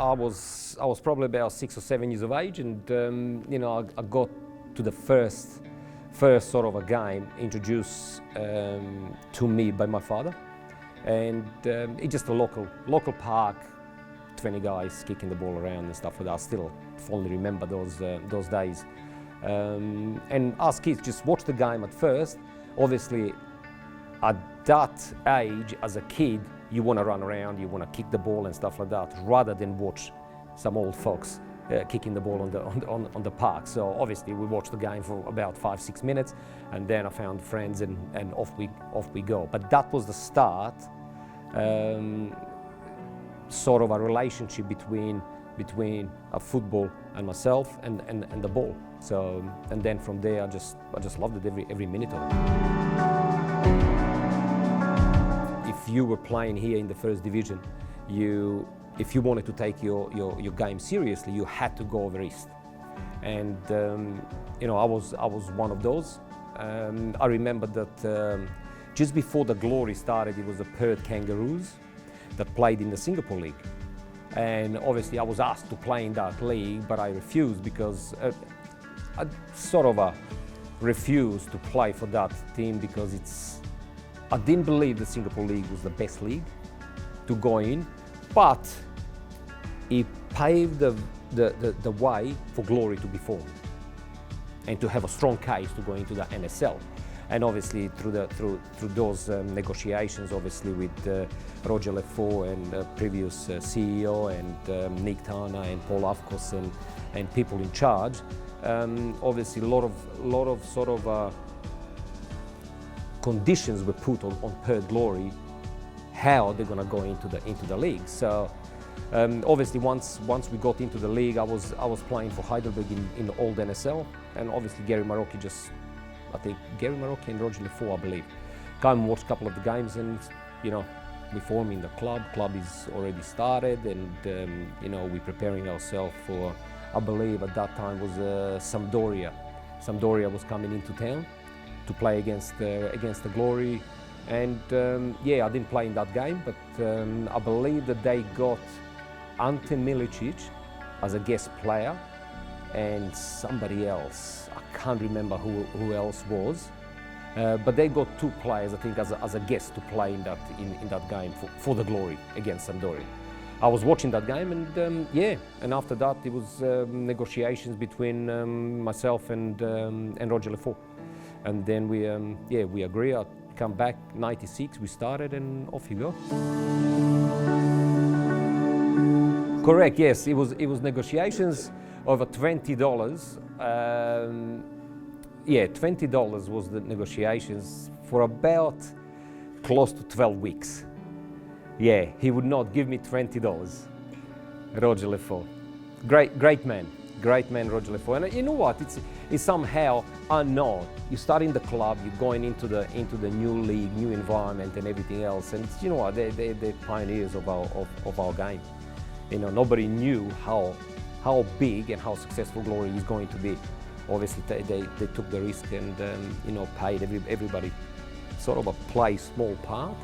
I was probably about 6 or 7 years of age, and you know, I got to the first sort of a game introduced to me by my father, and it's just a local park, 20 guys kicking the ball around and stuff like that. I still fondly remember those days. And us kids just watched the game at first. Obviously, at that age, as a kid, you want to run around, you want to kick the ball and stuff like that, rather than watch some old folks kicking the ball on the park. So obviously, we watched the game for about 5-6 minutes, and then I found friends, and off we go. But that was the start, sort of a relationship between a football and myself and the ball. So, and then from there, I just loved it every minute of it. If you were playing here in the first division, if you wanted to take your game seriously, you had to go over east. And you know, I was one of those. I remember that just before the glory started, it was the Perth Kangaroos that played in the Singapore League. And obviously I was asked to play in that league, but I refused because I sort of refused to play for that team because I didn't believe the Singapore League was the best league to go in, but it paved the way for glory to be formed and to have a strong case to go into the NSL. And obviously through those negotiations, obviously with Roger Lefort and previous CEO and Nick Tana and Paul Afkos and people in charge, obviously a lot of sort of conditions were put on Perth Glory, how they're going to go into the league. So obviously once we got into the league, I was playing for Heidelberg in the old NSL, and obviously I think Gary Marocchi and Roger Lefort, I believe, came and watched a couple of the games, and you know, we're forming the club. Club is already started, and you know, we're preparing ourselves for, I believe at that time was Sampdoria. Sampdoria was coming into town to play against the Glory, and yeah, I didn't play in that game, but I believe that they got Ante Milicic as a guest player, and somebody else, I can't remember who else was, but they got 2 players, I think, as a guest to play in that game for the Glory against Sampdoria. I was watching that game, and yeah, and after that it was negotiations between myself and Roger Lefort, and then we agree. I come back '96, we started, and off you go. Correct. Yes, it was negotiations over $20. Yeah, $20 was the negotiations for about close to 12 weeks. Yeah, he would not give me $20. Roger Lefort, great man, Roger Lefort. And you know what? It's somehow unknown. You start in the club, you're going into the new league, new environment, and everything else. And you know what? They're pioneers of our game. You know, nobody knew how big and how successful Glory is going to be. Obviously, they took the risk and you know, paid everybody sort of a play small part,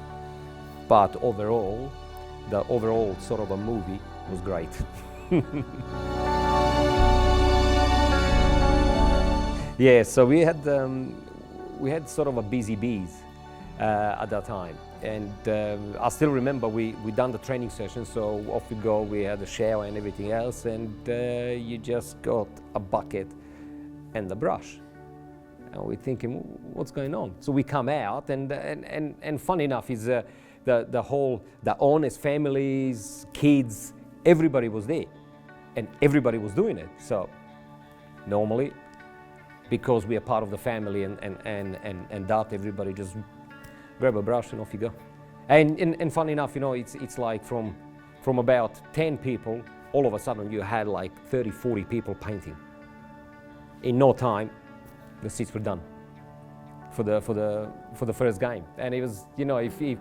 but overall, the overall sort of a movie was great. Yeah, so we had sort of a busy bees at that time, and I still remember we done the training session, so off we go. We had a shower and everything else, and you just got a bucket and the brush, and we're thinking, what's going on? So we come out, and funny enough is the owners, families, kids, everybody was there, and everybody was doing it. So normally, because we are part of the family and that, everybody just grab a brush and off you go. And funny enough, you know, it's like from about 10 people, all of a sudden you had like 30, 40 people painting. In no time, the seats were done for the first game. And it was, you know, if you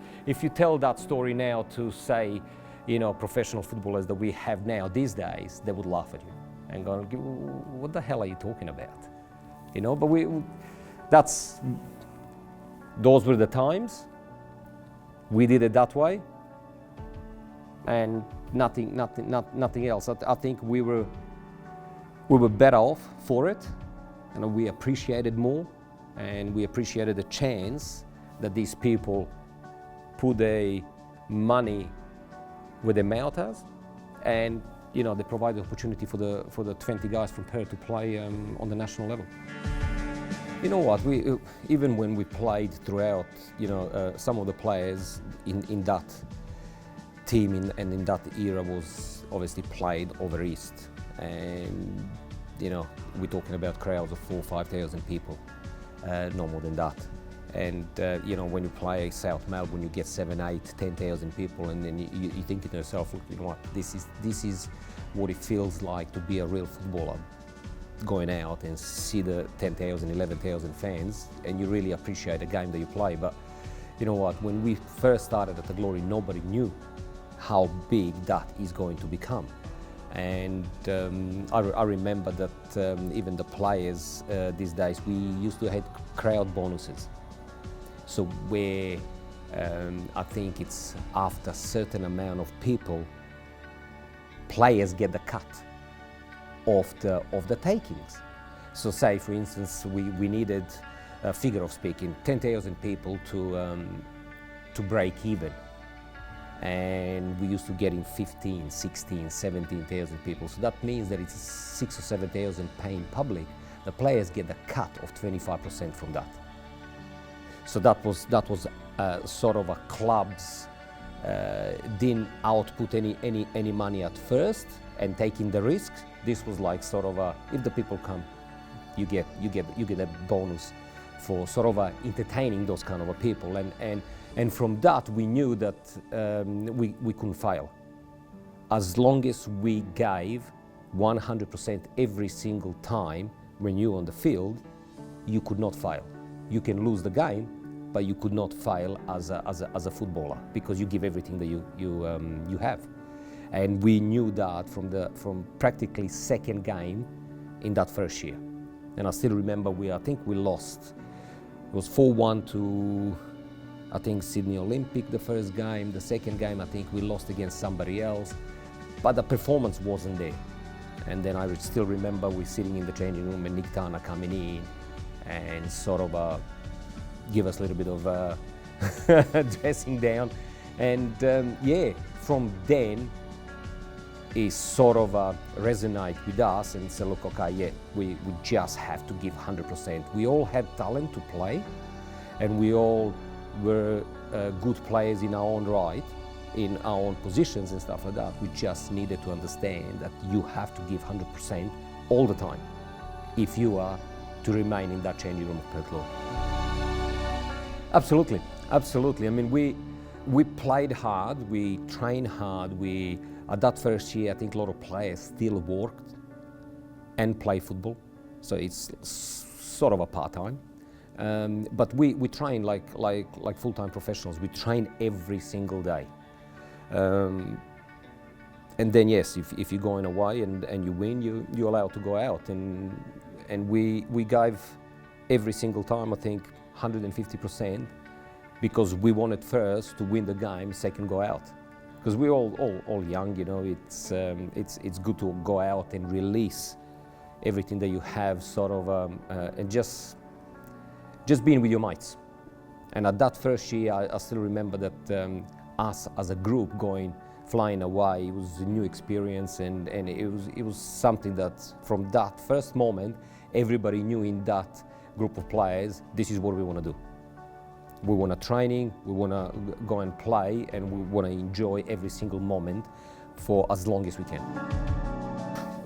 tell that story now to, say, you know, professional footballers that we have now these days, they would laugh at you and go, what the hell are you talking about? You know, but those were the times. We did it that way, and nothing else. I think we were better off for it, and we appreciated more, and we appreciated the chance that these people put their money where their mouth is, and they provide the opportunity for the 20 guys from Perth to play on the national level. You know what? We even when we played throughout, some of the players in that team and in that era was obviously played over East, and we're talking about crowds of 4,000 or 5,000 people, no more than that. And when you play South Melbourne, you get 7,000, 8,000, 10,000 people, and then you think to yourself, look, you know what? This is what it feels like to be a real footballer, going out and see the 10,000, 11,000 fans, and you really appreciate the game that you play. But you know what? When we first started at the Glory, nobody knew how big that is going to become. And I remember that even the players these days, we used to have crowd bonuses. So where I think it's after a certain amount of people, players get the cut of the takings. So say, for instance, we needed, a figure of speaking, 10,000 people to break even. And we used to get in 15, 16, 17,000 people. So that means that it's 6,000 or 7,000 paying public. The players get the cut of 25% from that. So that was sort of a clubs didn't output any money at first and taking the risk. This was like sort of a, if the people come, you get a bonus for sort of entertaining those kind of people. And from that, we knew that we couldn't fail. As long as we gave 100% every single time when you're on the field, you could not fail. You can lose the game, but you could not fail as a footballer because you give everything that you have. And we knew that from practically second game in that first year. And I still remember I think we lost. It was 4-1 to, I think, Sydney Olympic the first game. The second game, I think we lost against somebody else, but the performance wasn't there. And then I still remember we sitting in the changing room and Nick Tana coming in and sort of give us a little bit of dressing down. And from then he sort of resonate with us and say, look, okay, we just have to give 100%. We all had talent to play, and we all were good players in our own right, in our own positions and stuff like that. We just needed to understand that you have to give 100% all the time if you are to remain in that changing room of Perth Glory. Absolutely, absolutely. I mean, we played hard, we trained hard. At that first year, I think a lot of players still worked and play football, so it's sort of a part-time. But we train like full-time professionals. We train every single day. And then yes, if you're going away and you win, you're allowed to go out. And we gave every single time, I think, 150%, because we wanted first to win the game, second go out. Because we're all young, it's good to go out and release everything that you have, sort of, and just being with your mates. And at that first year, I still remember that us as a group flying away, it was a new experience, and it was something that from that first moment, everybody knew in that group of players, this is what we want to do. We want to training, we want to go and play, and we want to enjoy every single moment for as long as we can.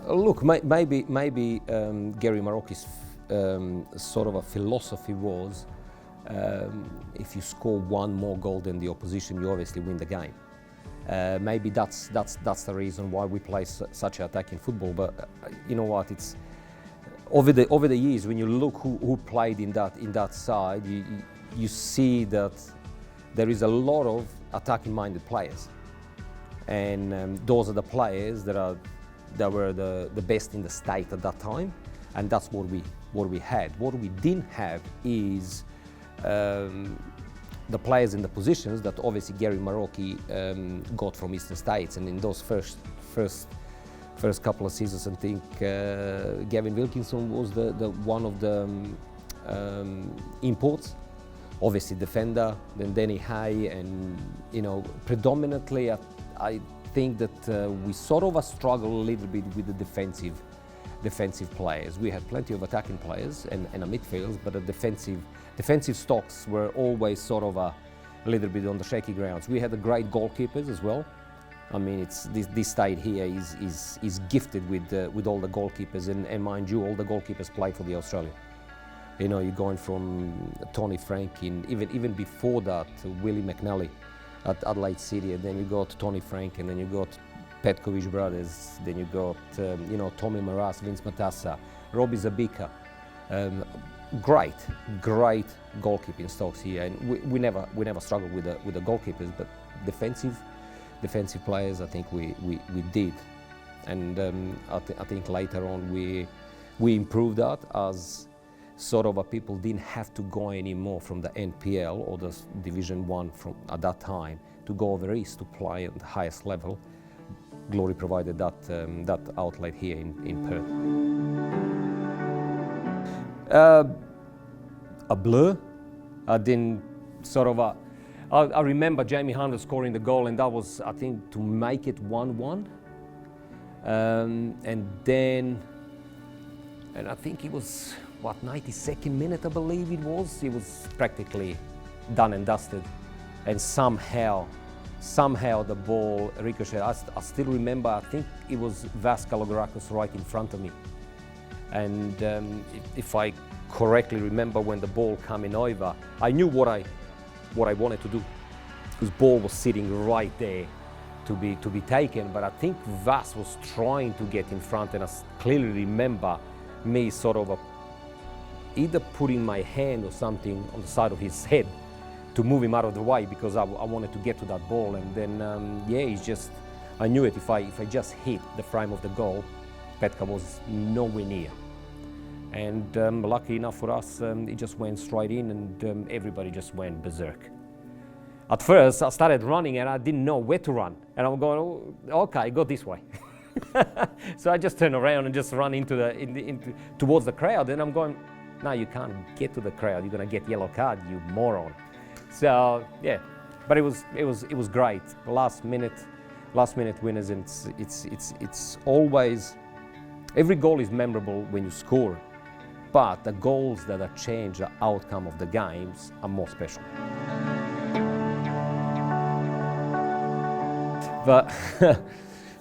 Look, maybe Gary Marocchi's sort of a philosophy was, if you score one more goal than the opposition, you obviously win the game. Maybe that's the reason why we play such attacking football. But you know what? It's over the years, when you look who played in that side, you see that there is a lot of attacking-minded players, and those are the players that were the best in the state at that time, and that's what we had. What we didn't have is the players in the positions that obviously Gary Maroki got from Eastern States, and in those first couple of seasons, I think Gavin Wilkinson was the one of the imports. Obviously defender, then Danny Hay, and predominantly I think that we sort of struggle a little bit with the defensive players. We had plenty of attacking players and a midfield, but the defensive stocks were always sort of a little bit on the shaky grounds. We had the great goalkeepers as well. I mean, it's this side here is gifted with all the goalkeepers, and mind you, all the goalkeepers play for the Australia. You're going from Tony Franklin, even before that, Willie McNally at Adelaide City, and then you got Tony Frank, and then you got Petkovic brothers, then you got Tommy Maras, Vince Matassa, Robbie Zabika. Great goalkeeping stocks here, and we never struggled with the goalkeepers, but defensive players, I think we did, and I think later on we improved that as sort of people didn't have to go anymore from the NPL or the Division 1 from at that time to go over east to play at the highest level. Glory provided that outlet here in Perth. A blur. I didn't sort of. I remember Jamie Hunter scoring the goal, and that was, I think, to make it 1-1. And I think it was 92nd minute, I believe it was. It was practically done and dusted, and somehow the ball ricocheted. I still remember, I think it was Vas Kalogerakis right in front of me. And if I correctly remember, when the ball coming over, I knew what I wanted to do, because ball was sitting right there to be taken. But I think Vas was trying to get in front, and I clearly remember me sort of either putting my hand or something on the side of his head to move him out of the way, because I wanted to get to that ball. And then I knew it. If I just hit the frame of the goal, Petka was nowhere near. And lucky enough for us, it just went straight in, and everybody just went berserk. At first, I started running, and I didn't know where to run. And I'm going, oh, okay, go this way. So I just turned around and just run towards the crowd. And I'm going, no, you can't get to the crowd. You're gonna get yellow card, you moron. So yeah, but it was great. Last minute winners, and it's always, every goal is memorable when you score, but the goals that change the outcome of the games are more special. But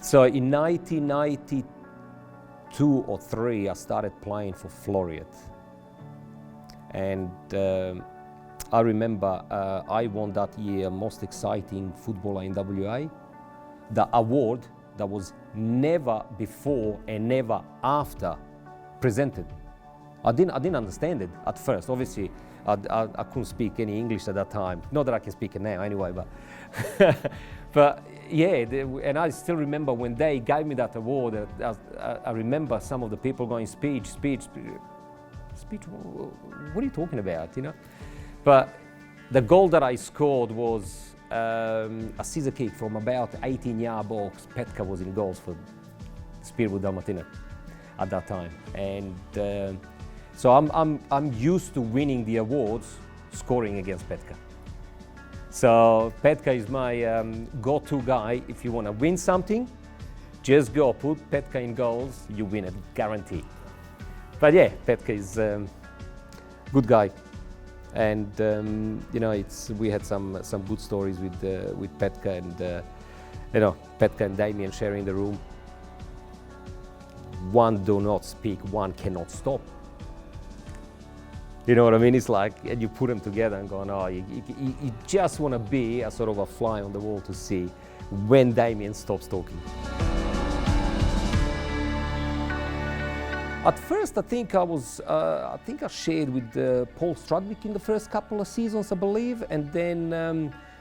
so in 1992 or 3, I started playing for Floreat, and I remember I won that year most exciting footballer in WA, the award that was never before and never after presented. I didn't understand it at first. Obviously, I couldn't speak any English at that time. Not that I can speak it now anyway, but but yeah, and I still remember when they gave me that award. I remember some of the people going, speech. What are you talking about? But the goal that I scored was a scissor kick from about 18-yard box. Petka was in goals for Spearwood Dalmatina at that time, and so I'm used to winning the awards scoring against Petka. So Petka is my go-to guy. If you want to win something, just go put Petka in goals, you win it, guaranteed. But yeah, Petka is a good guy, and we had some good stories with Petka, and Petka and Damien sharing the room. One do not speak, one cannot stop. You know what I mean? It's like, and you put them together and going, oh, you just want to be a sort of a fly on the wall to see when Damien stops talking. At first, I think I shared with Paul Strudwick in the first couple of seasons, I believe, and then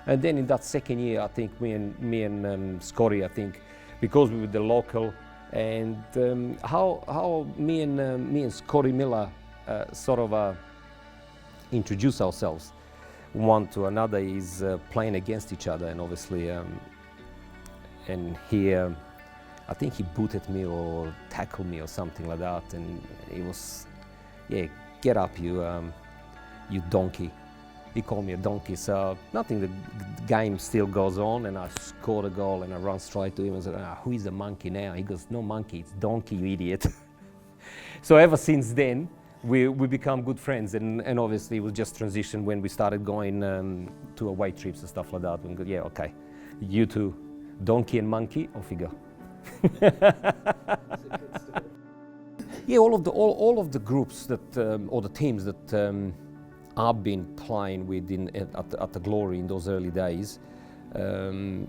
in that second year, I think me and Scotty, I think, because we were the local, and how me and Scotty Miller sort of introduce ourselves one to another is playing against each other, and obviously, and he, I think he booted me or tackled me or something like that, and he was, yeah, get up, you donkey. He called me a donkey, so nothing, the game still goes on, and I scored a goal and I run straight to him and said, who is the monkey now? He goes, no monkey, it's donkey, you idiot. So ever since then, we become good friends, and obviously it was just transition when we started going to away trips and stuff like that. And go, yeah, okay, you two, donkey and monkey, off you go. Yeah, all of the groups that or the teams that I've been playing with at the Glory in those early days, they're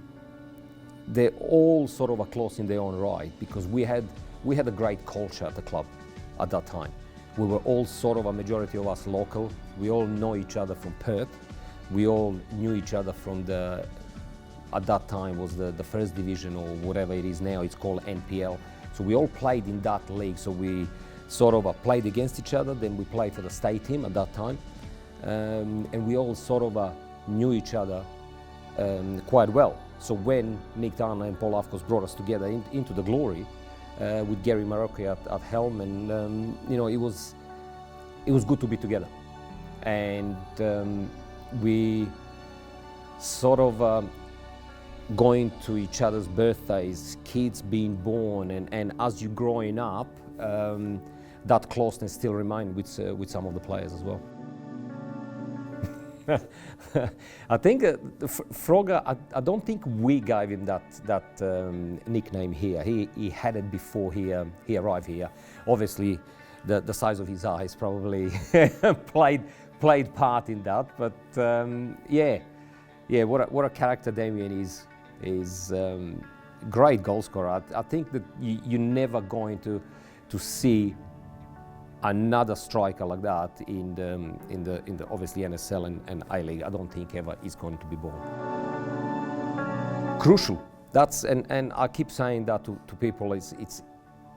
all sort of close in their own right, because we had a great culture at the club at that time. We were all sort of, a majority of us local. We all know each other from Perth. We all knew each other from at that time was the first division, or whatever it is now, it's called NPL. So we all played in that league. So we sort of played against each other, then we played for the state team at that time. And we all sort of knew each other quite well. So when Nick Turner and Paul Afkos brought us together into the Glory, with Gary Marocchi at helm, and you know, it was good to be together, and we sort of going to each other's birthdays, kids being born, and as you're growing up, that closeness still remains with some of the players as well. I think Frogger, I don't think we gave him that nickname here. He had it before he arrived here. Obviously, the size of his eyes probably played part in that. But yeah, what a character Damien is. He's great goal scorer. I think that you're never going to see another striker like that in the obviously NSL and A-League. I don't think ever is going to be born. Crucial. That's and I keep saying that to people. It's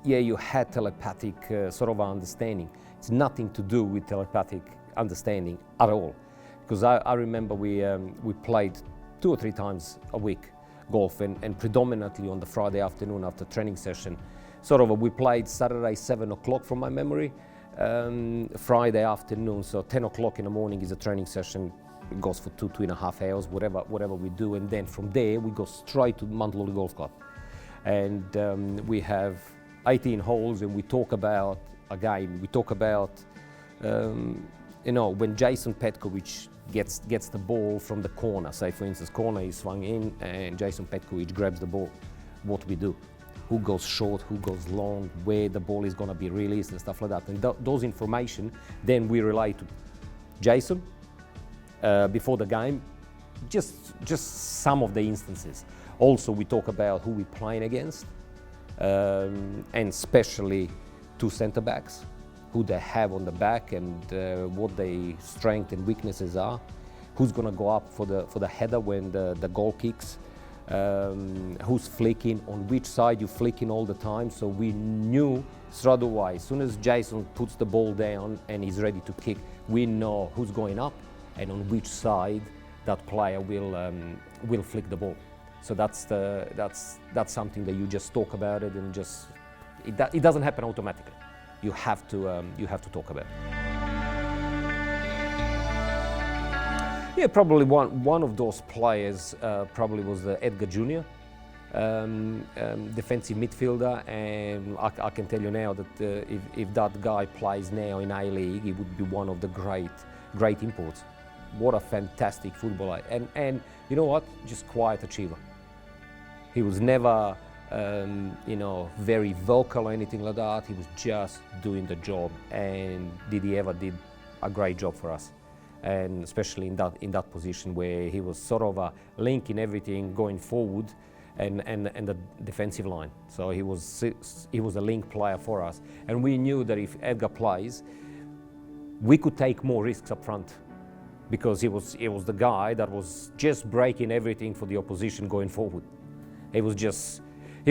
yeah, you had telepathic sort of understanding. It's nothing to do with telepathic understanding at all. Because I remember we played 2 or 3 times a week golf, and predominantly on the Friday afternoon after training session. Sort of we played Saturday 7 o'clock from my memory. Friday afternoon, so 10 o'clock in the morning is a training session. It goes for 2.5 hours, whatever we do, and then from there we go straight to Mount Lawley Golf Club, and we have 18 holes, and we talk about a game. We talk about you know, when Jason Petkovic gets the ball from the corner. Say for instance, corner is swung in, and Jason Petkovic grabs the ball. What we do? Who goes short, who goes long, where the ball is going to be released and stuff like that. And those information, then we relay to Jason before the game, just some of the instances. Also, we talk about who we're playing against, and especially 2 centre backs, who they have on the back, and what their strengths and weaknesses are, who's going to go up for the header when the goal kicks, who's flicking, on which side you're flicking all the time. So we knew straight away, as soon as Jason puts the ball down and he's ready to kick, we know who's going up and on which side that player will flick the ball. So that's something that you just talk about it, and just it doesn't happen automatically. You have to talk about it. Yeah, probably one of those players probably was Edgar Jr., defensive midfielder, and I can tell you now that if that guy plays now in A-League, he would be one of the great imports. What a fantastic footballer, and you know what? Just quiet achiever. He was never you know, very vocal or anything like that. He was just doing the job, and he ever did a great job for us. And especially in that position where he was sort of linking everything going forward and the defensive line. So he was a link player for us, and we knew that if Edgar plays, we could take more risks up front, because he was the guy that was just breaking everything for the opposition going forward. He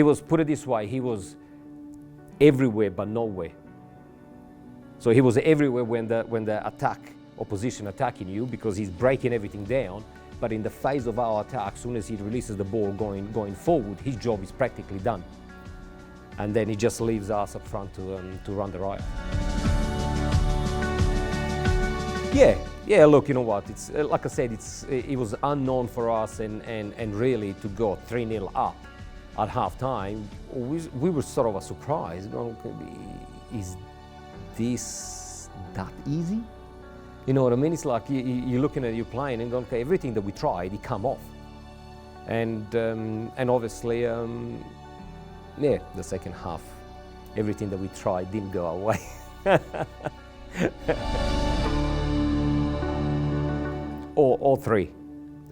was, put it this way, he was everywhere but nowhere. So he was everywhere when the attack opposition attacking you because he's breaking everything down. But in the phase of our attack, as soon as he releases the ball going forward, his job is practically done. And then he just leaves us up front to run the riot. Yeah, look, you know what, it's like I said, it was unknown for us, and really to go 3-0 up at half-time, we were sort of a surprise. Is this that easy? You know what I mean? It's like you're looking at you playing and going, okay, everything that we tried, it come off. And obviously, yeah, the second half, everything that we tried didn't go our way. All three.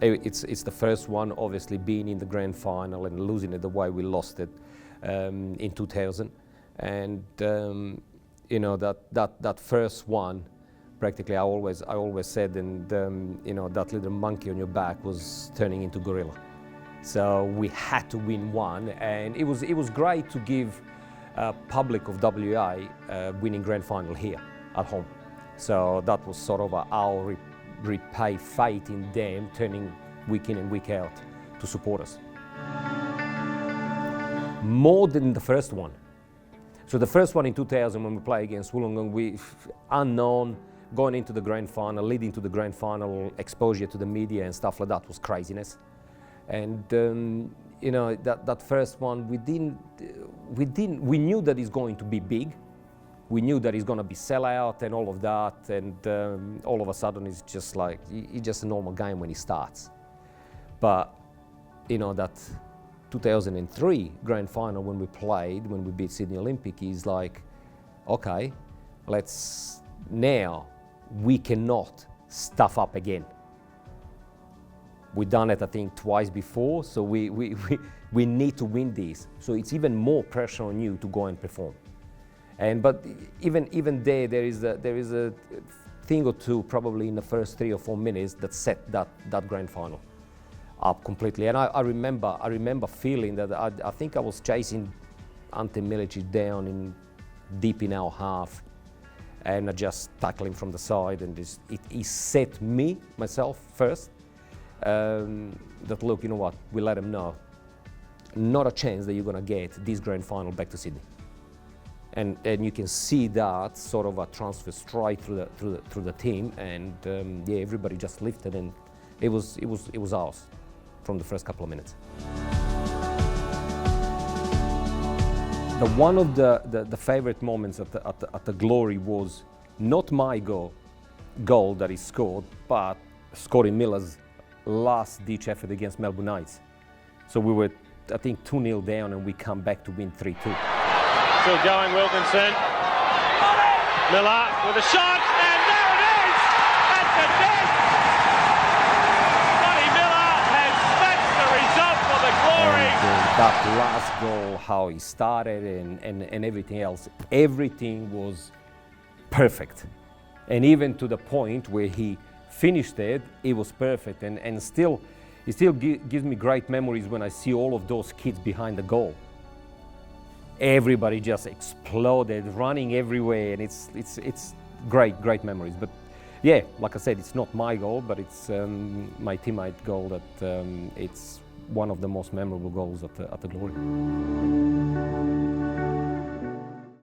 It's the first one, obviously, being in the grand final and losing it the way we lost it in 2000. And you know, that first one, practically, I always said, and you know, that little monkey on your back was turning into gorilla. So we had to win one, and it was great to give public of WA winning grand final here at home. So that was sort of our repay faith in them, turning week in and week out to support us. More than the first one. So the first one in 2000, when we played against Wollongong, we unknown, going into the grand final, leading to the grand final, exposure to the media and stuff like that was craziness. And you know, that first one, we knew that it's going to be big. We knew that it's going to be sellout and all of that, and all of a sudden it's just like, it's just a normal game when it starts. But you know, that 2003 grand final when we beat Sydney Olympic is like, okay, now we cannot stuff up again. We've done it, I think, twice before, so we need to win these. So it's even more pressure on you to go and perform. But even there is a thing or two probably in the first 3 or 4 minutes that set that grand final up completely. And I remember feeling that I think I was chasing Ante Milicic down deep in our half, and I just tackling from the side, and it set myself first. That look, you know what, we let him know, not a chance that you're gonna get this grand final back to Sydney. And you can see that sort of a transfer straight through the team, and yeah, everybody just lifted, and it was ours from the first couple of minutes. One of the favorite moments at the Glory was not my goal that he scored, but Scotty Miller's last-ditch effort against Melbourne Knights. So we were, I think, 2-0 down, and we come back to win 3-2. Still going, Wilkinson. Miller with a shot, and there it is! At the net! Scotty Miller has smashed the result for the Glory. And that last goal, how he started and everything else, everything was perfect. And even to the point where he finished it, it was perfect. And it still gives me great memories when I see all of those kids behind the goal. Everybody just exploded, running everywhere, and it's great memories. But yeah, like I said, it's not my goal, but it's my teammate goal. That it's one of the most memorable goals at the Glory.